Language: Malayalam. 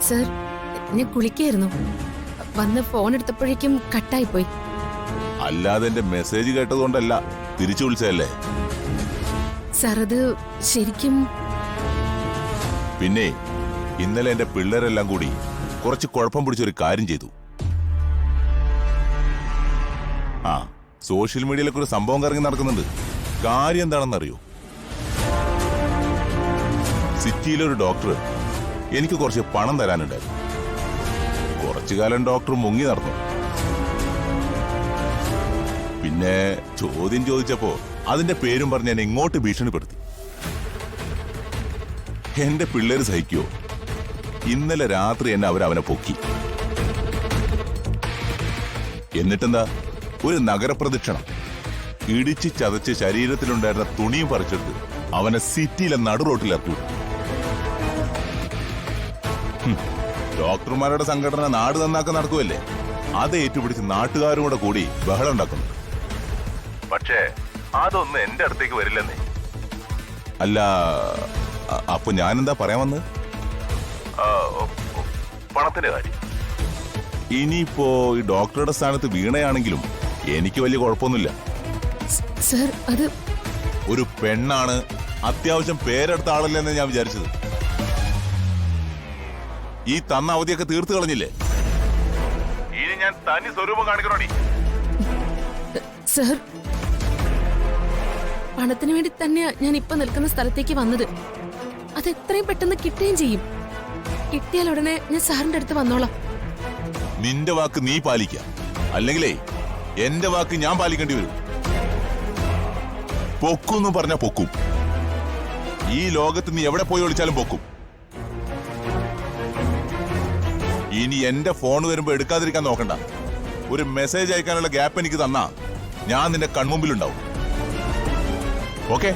സർ, ഞാൻ കുളിക്കായിരുന്നു. വന്ന് ഫോൺ എടുത്തപ്പോഴേക്കും കട്ടായി പോയി. അല്ലാതെ എന്റെ മെസ്സേജ് കേട്ടതുകൊണ്ടല്ല തിരിച്ചു വിളിച്ചതല്ലേ? സർ, അത് ശരിക്കും പിന്നെ ഇന്നലെ എന്റെ പിള്ളേരെല്ലാം കൂടി കുറച്ച് കുഴപ്പം പിടിച്ചൊരു കാര്യം ചെയ്തു. സോഷ്യൽ മീഡിയയിലൊക്കെ ഒരു സംഭവം കറങ്ങി നടക്കുന്നുണ്ട്. കാര്യം എന്താണെന്നറിയോ? സിറ്റിയിലൊരു ഡോക്ടർ എനിക്ക് കുറച്ച് പണം തരാനുണ്ടായിരുന്നു. കുറച്ചു കാലം ഡോക്ടർ മുങ്ങി നടന്നു. പിന്നെ ചോദ്യം ചോദിച്ചപ്പോ അതിന്റെ പേരും പറഞ്ഞ് എന്നെ ഇങ്ങോട്ട് ഭീഷണിപ്പെടുത്തി. എന്റെ പിള്ളേര് സഹിക്കുവോ? ഇന്നലെ രാത്രി എന്നെ അവനെ പൊക്കി. എന്നിട്ടെന്താ, ഒരു നഗരപ്രദക്ഷിണം ഇടിച്ച് ചതച്ച് ശരീരത്തിലുണ്ടായിരുന്ന തുണിയും പറിച്ചെടുത്ത് അവനെ സിറ്റിയിലെ നടുറോട്ടിൽ ഇറക്കിവിട്ടു. ഡോക്ടർമാരുടെ സംഘടന നാട് നന്നാക്കാൻ നടക്കുമല്ലേ, അത് ഏറ്റുപിടിച്ച് നാട്ടുകാരും കൂടെ കൂടി ബഹളം ഉണ്ടാക്കുന്നു. പക്ഷേ അതൊന്നും എന്റെ അടുത്തേക്ക് വരില്ലെന്നേ. അല്ല, അപ്പൊ ഞാനെന്താ പറയാൻ വന്നത്? പണത്തിന്റെ കാര്യം. ഇനിയിപ്പോ ഈ ഡോക്ടറുടെ സ്ഥാനത്ത് വീണയാണെങ്കിലും എനിക്ക് വലിയ കുഴപ്പമൊന്നുമില്ല. സർ, അത് ഒരു പെണ്ണാണ്, അത്യാവശ്യം പേരെടുത്ത ആളല്ലെന്ന് ഞാൻ വിചാരിച്ചത്. ഈ തന്ന അവധിയൊക്കെ തീർത്തു കളഞ്ഞില്ലേ? ഇനി ഞാൻ തനി സ്വരൂപം കാണിക്കണോടി. സർ, പണത്തിന് വേണ്ടി തന്നെയാ ഞാൻ ഇപ്പൊ നിൽക്കുന്ന സ്ഥലത്തേക്ക് വന്നത്. അത് എത്രയും പെട്ടെന്ന് കിട്ടുകയും ചെയ്യും. കിട്ടിയാൽ ഉടനെ ഞാൻ സാറിന്റെ അടുത്ത് വന്നോളാം. നിന്റെ വാക്ക് നീ പാലിക്ക, അല്ലെങ്കിലേ എന്റെ വാക്ക് ഞാൻ പാലിക്കേണ്ടി വരും. പൊക്കൂന്ന് പറഞ്ഞ പൊക്കും. ഈ ലോകത്ത് നീ എവിടെ പോയി ഒളിച്ചാലും പൊക്കും. ഇനി എന്റെ ഫോൺ വരുമ്പോ എടുക്കാതിരിക്കാൻ നോക്കണ്ട. ഒരു മെസ്സേജ് അയക്കാനുള്ള ഗ്യാപ്പ് എനിക്ക് തന്നാ ഞാൻ നിന്റെ കൺമുമ്പിലുണ്ടാവും. ഓക്കെ?